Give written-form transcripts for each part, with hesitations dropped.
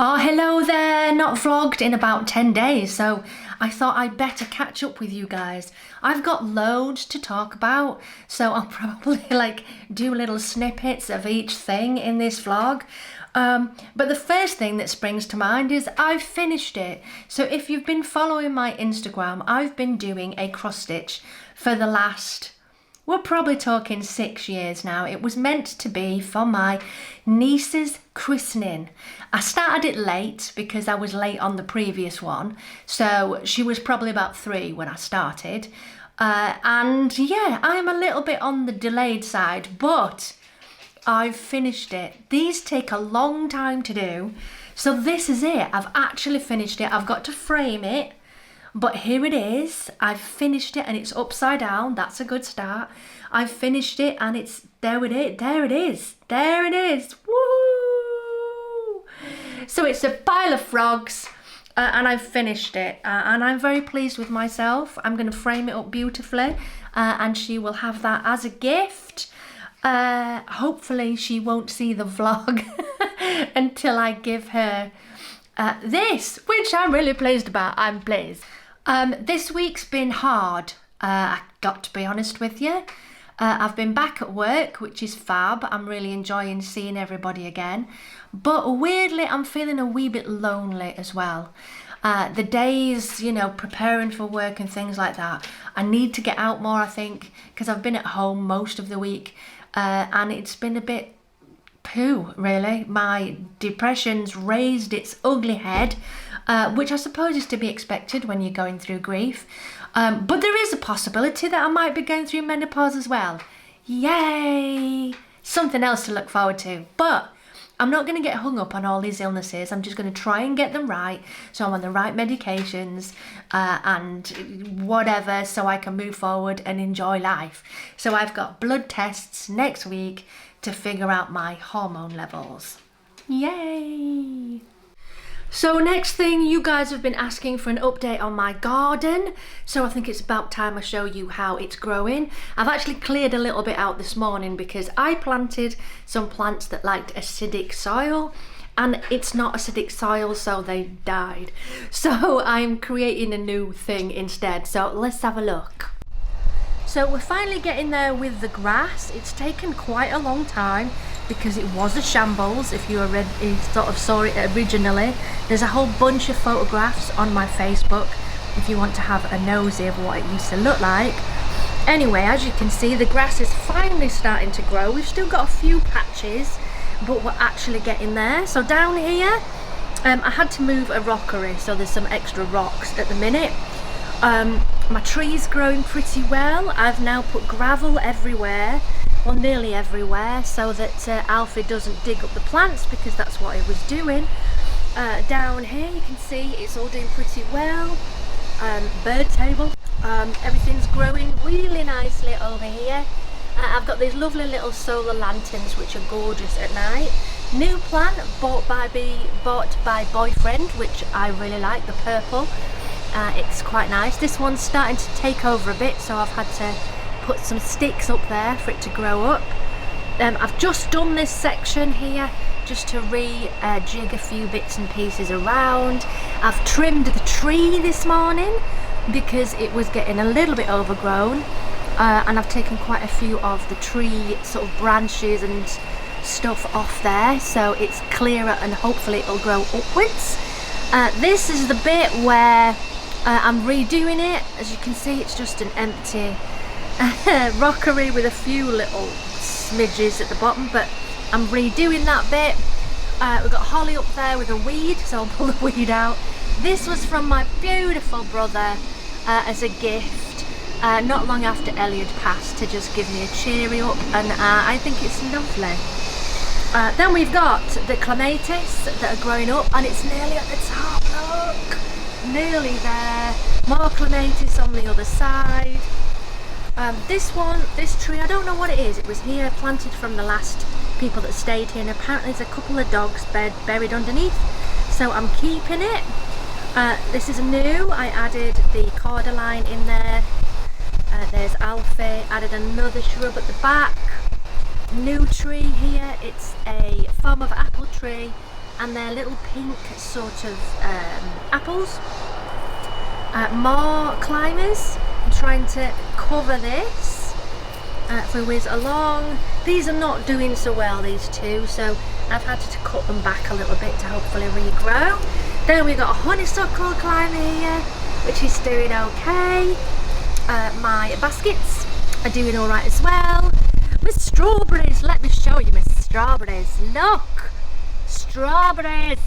Oh, hello there! Not vlogged in about 10 days, so I thought I'd better catch up with you guys. I've got loads to talk about, so I'll probably do little snippets of each thing in this vlog. But the first thing that springs to mind is I've finished it. So if you've been following my Instagram, I've been doing a cross stitch for the last, we're probably talking 6 years now. It was meant to be for my niece's christening. I started it late because I was late on the previous one. So she was probably about 3 when I started. And yeah, I'm a little bit on the delayed side, but I've finished it. These take a long time to do. So this is it. I've actually finished it. I've got to frame it. But here it is. I've finished it and it's upside down. That's a good start. I've finished it and it's there it is. There it is. There it is. Woo! So it's a pile of frogs and I've finished it. And I'm very pleased with myself. I'm going to frame it up beautifully and she will have that as a gift. Hopefully she won't see the vlog until I give her this, which I'm really pleased about. I'm pleased. This week's been hard, I got to be honest with you. I've been back at work, which is fab. I'm really enjoying seeing everybody again. But weirdly, I'm feeling a wee bit lonely as well. The days, preparing for work and things like that, I need to get out more, I think, because I've been at home most of the week and it's been a bit poo, really. My depression's raised its ugly head, which I suppose is to be expected when you're going through grief. But there is a possibility that I might be going through menopause as well. Yay! Something else to look forward to. But I'm not going to get hung up on all these illnesses. I'm just going to try and get them right. So I'm on the right medications and whatever, so I can move forward and enjoy life. So I've got blood tests next week to figure out my hormone levels. Yay! So next thing, you guys have been asking for an update on my garden. So I think it's about time I show you how it's growing. I've actually cleared a little bit out this morning because I planted some plants that liked acidic soil and it's not acidic soil, so they died. So I'm creating a new thing instead. So let's have a look. So we're finally getting there with the grass. It's taken quite a long time because it was a shambles. If you sort of saw it originally, there's a whole bunch of photographs on my Facebook if you want to have a nosy of what it used to look like. Anyway, as you can see, the grass is finally starting to grow. We've still got a few patches, but we're actually getting there. So down here, I had to move a rockery, so there's some extra rocks at the minute. My tree's growing pretty well. I've now put gravel everywhere, well, nearly everywhere, so that Alfie doesn't dig up the plants, because that's what he was doing. Down here you can see it's all doing pretty well. Bird table, everything's growing really nicely over here. I've got these lovely little solar lanterns which are gorgeous at night. New plant bought by boyfriend, which I really like, the purple. It's quite nice. This one's starting to take over a bit, so I've had to put some sticks up there for it to grow up. I've just done this section here just to jig a few bits and pieces around. I've trimmed the tree this morning because it was getting a little bit overgrown, and I've taken quite a few of the tree sort of branches and stuff off there, so it's clearer and hopefully it'll grow upwards. This is the bit where I'm redoing it. As you can see, it's just an empty rockery with a few little smidges at the bottom, but I'm redoing that bit. We've got holly up there with a weed, so I'll pull the weed out. This was from my beautiful brother as a gift not long after Ellie had passed, to just give me a cheery up, and I think it's lovely. Then we've got the clematis that are growing up, and it's nearly at the top, look! Nearly there. More clematis on the other side. This tree, I don't know what it is. It was here, planted from the last people that stayed here, and apparently there's a couple of dogs buried underneath, so I'm keeping it. This is new. I added the cordyline in there. There's Alfie. Added another shrub at the back. New tree here. It's a form of apple tree and they're little pink sort of apples. More climbers. I'm trying to cover this for whiz along. These are not doing so well, these two, so I've had to cut them back a little bit to hopefully regrow. Then we've got a honeysuckle climber here, which is doing okay. My baskets are doing all right as well. My strawberries, let me show you my strawberries. Look, strawberries.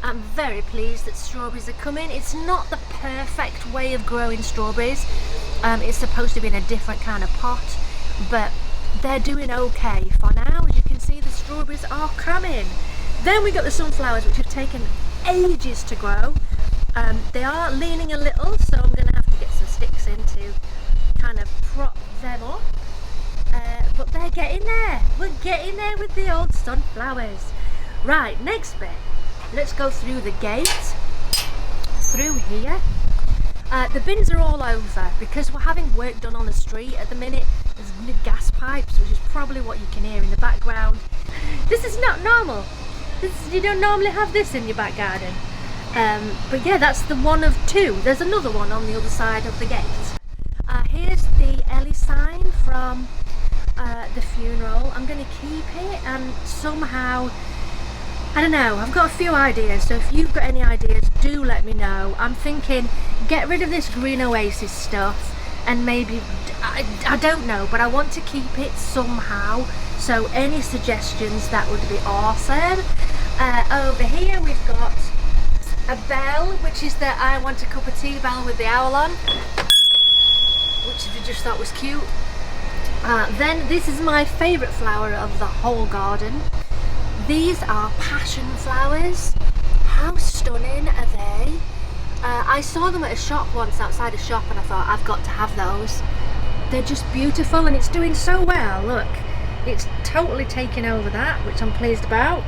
I'm very pleased that strawberries are coming. It's not the perfect way of growing strawberries. It's supposed to be in a different kind of pot, but they're doing okay for now. As you can see, the strawberries are coming. Then we got the sunflowers, which have taken ages to grow. They are leaning a little, so I'm going to have to get some sticks in to kind of prop them up. But they're getting there. We're getting there with the old sunflowers. Right, next bit. Let's go through the gate, through here. The bins are all over because we're having work done on the street at the minute. There's new gas pipes, which is probably what you can hear in the background. This is not normal. You don't normally have this in your back garden. But yeah, that's the one of two. There's another one on the other side of the gate. Here's the Ellie sign from the funeral. I'm going to keep it and somehow, I don't know, I've got a few ideas, so if you've got any ideas, do let me know. I'm thinking, get rid of this green oasis stuff, and maybe, I don't know, but I want to keep it somehow, so any suggestions, that would be awesome. Over here we've got a bell, which is the I want a cup of tea bell with the owl on, which I just thought was cute. Then this is my favourite flower of the whole garden. These are passion flowers. How stunning are they? I saw them at a shop once, outside a shop, and I thought, I've got to have those. They're just beautiful, and it's doing so well. Look, it's totally taking over that, which I'm pleased about.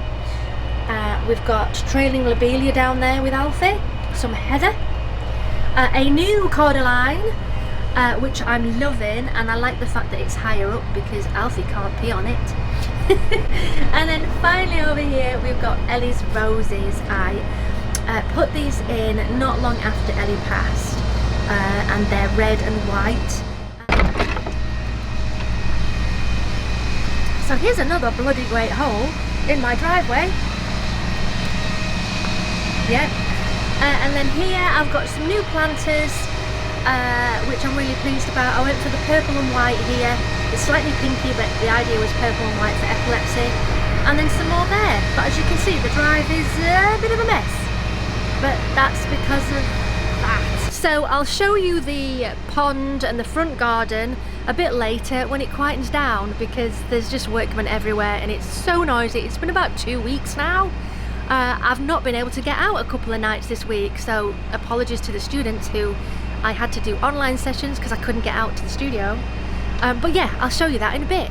We've got trailing lobelia down there with Alfie, some heather, a new cordyline, which I'm loving, and I like the fact that it's higher up because Alfie can't pee on it. And then finally over here we've got Ellie's roses. I put these in not long after Ellie passed, and they're red and white. So here's another bloody great hole in my driveway. Yep. And then here I've got some new planters, which I'm really pleased about. I went for the purple and white here. It's slightly pinky, but the idea was purple and white for epilepsy. And then some more there. But as you can see, the drive is a bit of a mess. But that's because of that. So I'll show you the pond and the front garden a bit later when it quietens down, because there's just workmen everywhere and it's so noisy. It's been about 2 weeks now. I've not been able to get out a couple of nights this week, so apologies to the students who I had to do online sessions because I couldn't get out to the studio. But yeah, I'll show you that in a bit.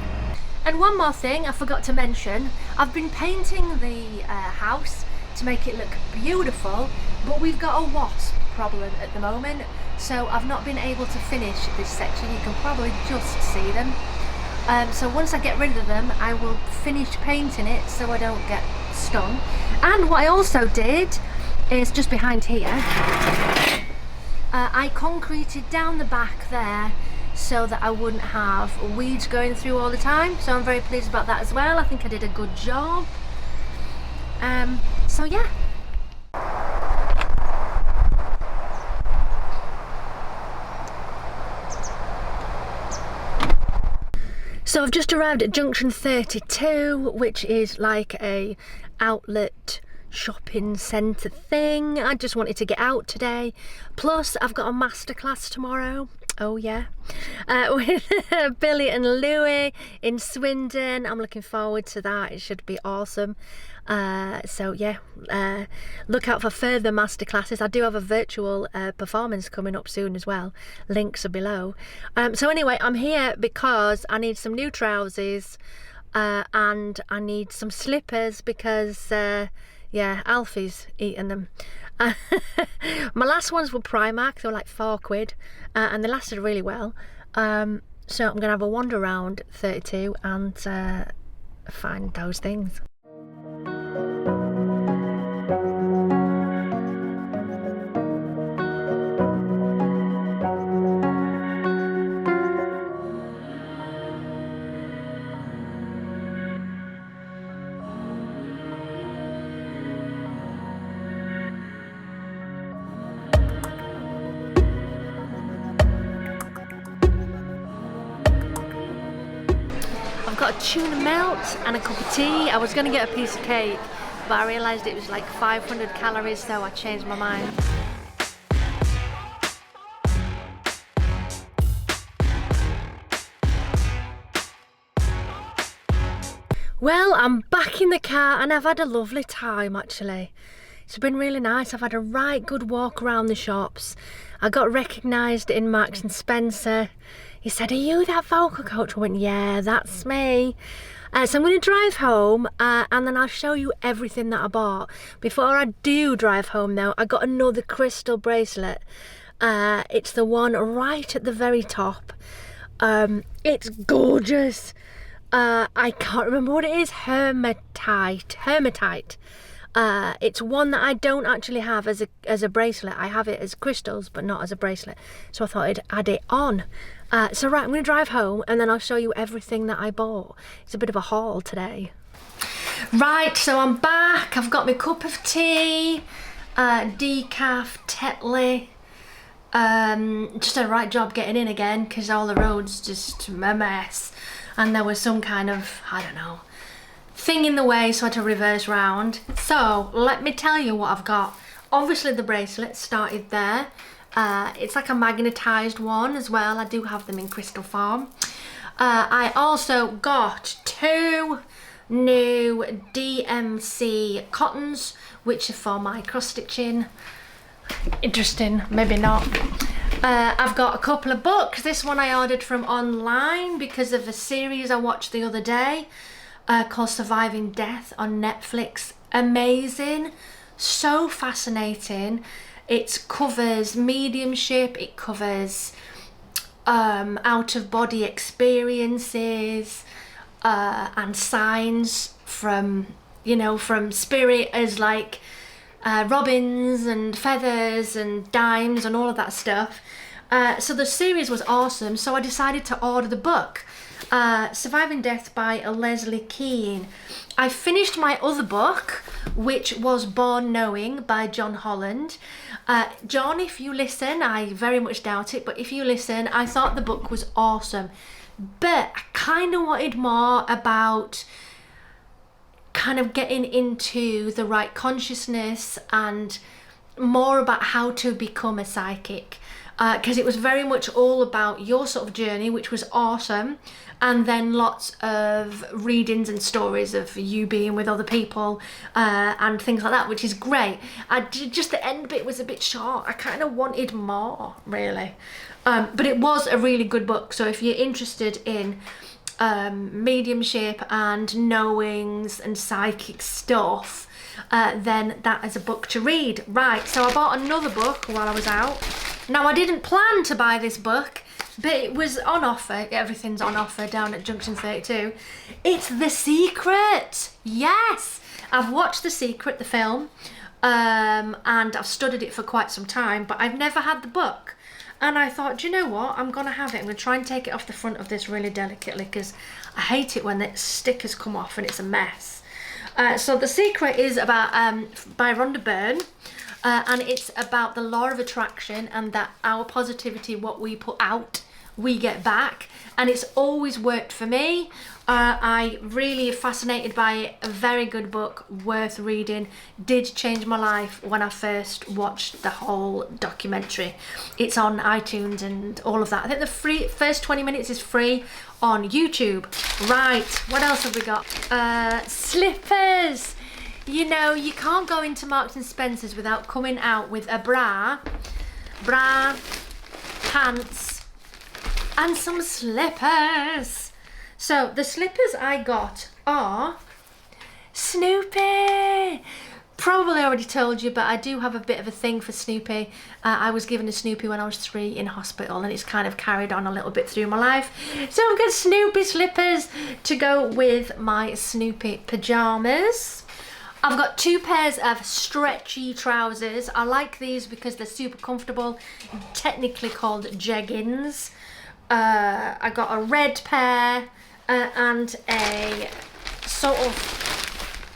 And one more thing I forgot to mention, I've been painting the house to make it look beautiful, but we've got a wasp problem at the moment, so I've not been able to finish this section. You can probably just see them. So once I get rid of them, I will finish painting it so I don't get stung. And what I also did is just behind here, I concreted down the back there so that I wouldn't have weeds going through all the time. So I'm very pleased about that as well. I think I did a good job. So yeah. So I've just arrived at Junction 32, which is like a outlet shopping centre thing. I just wanted to get out today. Plus I've got a masterclass tomorrow. Oh yeah, with Billy and Louie in Swindon. I'm looking forward to that. It should be awesome. So yeah, look out for further masterclasses. I do have a virtual performance coming up soon as well. Links are below. So anyway, I'm here because I need some new trousers and I need some slippers because yeah, Alfie's eating them. My last ones were Primark. They were like £4 and they lasted really well. So I'm gonna have a wander around 32 and find those things. got a tuna melt and a cup of tea. I was going to get a piece of cake, but I realised it was like 500 calories, so I changed my mind. Well, I'm back in the car and I've had a lovely time actually. It's been really nice. I've had a right good walk around the shops. I got recognised in Marks and Spencer. He said, "Are you that vocal coach?" I went, "Yeah, that's me." So I'm going to drive home and then I'll show you everything that I bought. Before I do drive home though, I got another crystal bracelet. It's the one right at the very top. It's gorgeous. I can't remember what it is. Hematite. It's one that I don't actually have as a bracelet. I have it as crystals, but not as a bracelet. So I thought I'd add it on. So right, I'm going to drive home and then I'll show you everything that I bought. It's a bit of a haul today. Right, so I'm back. I've got my cup of tea, decaf, Tetley. Just did a right job getting in again because all the roads just a mess. And there was some kind of, I don't know, thing in the way, so I had to reverse round. So let me tell you what I've got. Obviously the bracelet started there. It's like a magnetised one as well. I do have them in crystal form. I also got 2 new DMC cottons, which are for my cross stitching. Interesting, maybe not. I've got a couple of books. This one I ordered from online because of a series I watched the other day called Surviving Death on Netflix. Amazing, so fascinating. It covers mediumship, it covers out-of-body experiences and signs from, you know, from spirit as like robins and feathers and dimes and all of that stuff. So the series was awesome, so I decided to order the book, Surviving Death by Leslie Kean. I finished my other book, which was Born Knowing by John Holland. John, if you listen, I very much doubt it, but if you listen, I thought the book was awesome. But I kind of wanted more about kind of getting into the right consciousness and more about how to become a psychic, because it was very much all about your sort of journey, which was awesome, and then lots of readings and stories of you being with other people and things like that, which is great. Just the end bit was a bit short. I kind of wanted more, really, but it was a really good book. So if you're interested in mediumship and knowings and psychic stuff, then that is a book to read. Right, so I bought another book while I was out. Now I didn't plan to buy this book, but it was on offer. Everything's on offer down at Junction 32. It's The Secret. Yes, I've watched The Secret, the film, and I've studied it for quite some time, but I've never had the book. And I thought, do you know what? I'm going to have it. I'm going to try and take it off the front of this really delicately because I hate it when the stickers come off and it's a mess. So The Secret is about by Rhonda Byrne, and it's about the law of attraction and that our positivity, what we put out, we get back. And it's always worked for me. I really am fascinated by it. A very good book, worth reading. Did change my life when I first watched the whole documentary. It's on iTunes and all of that. I think the first 20 minutes is free on YouTube. Right, what else have we got? Slippers. You know, you can't go into Marks and Spencer's without coming out with a bra, pants, and some slippers. So the slippers I got are Snoopy. Probably already told you, but I do have a bit of a thing for Snoopy. I was given a Snoopy when I was 3 in hospital, and it's kind of carried on a little bit through my life. So I've got Snoopy slippers to go with my Snoopy pajamas. I've got 2 pairs of stretchy trousers. I like these because they're super comfortable, technically called jeggings. I got a red pair and a sort of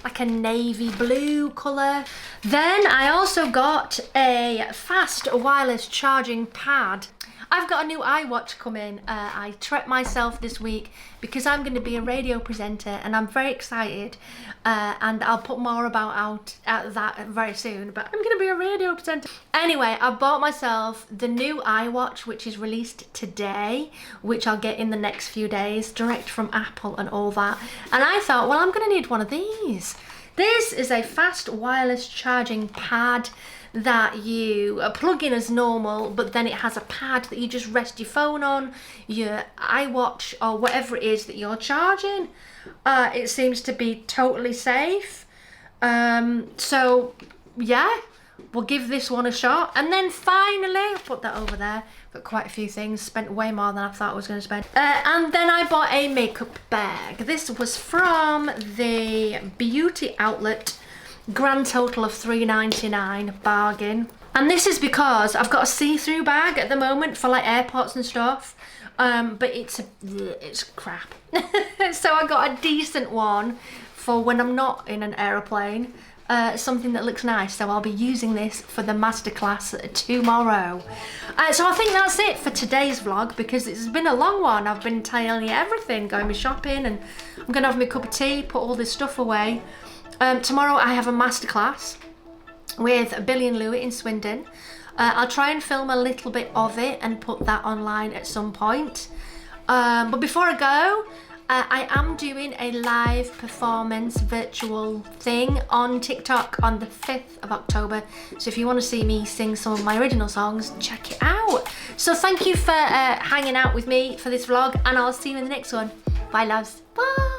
like a navy blue colour. Then I also got a fast wireless charging pad. I've got a new iWatch coming. I treat myself this week because I'm going to be a radio presenter and I'm very excited. And I'll put more about that very soon, but I'm going to be a radio presenter. Anyway, I bought myself the new iWatch, which is released today, which I'll get in the next few days, direct from Apple and all that. And I thought, well, I'm going to need one of these. This is a fast wireless charging pad that you plug in as normal, but then it has a pad that you just rest your phone on, your iWatch or whatever it is that you're charging. It seems to be totally safe. So yeah, we'll give this one a shot. And then finally, I'll put that over there. Got quite a few things, spent way more than I thought I was going to spend. And then I bought a makeup bag. This was from the beauty outlet. Grand total of $3.99, bargain. And this is because I've got a see-through bag at the moment for like airports and stuff, but it's crap. So I got a decent one for when I'm not in an aeroplane, something that looks nice. So I'll be using this for the masterclass tomorrow. So I think that's it for today's vlog, because it's been a long one. I've been telling you everything, going shopping, and I'm gonna have my cup of tea, put all this stuff away. Tomorrow I have a masterclass with Billy and Louie in Swindon. I'll try and film a little bit of it and put that online at some point. But before I go, I am doing a live performance virtual thing on TikTok on the 5th of October. So if you want to see me sing some of my original songs, check it out. So thank you for hanging out with me for this vlog, and I'll see you in the next one. Bye loves. Bye.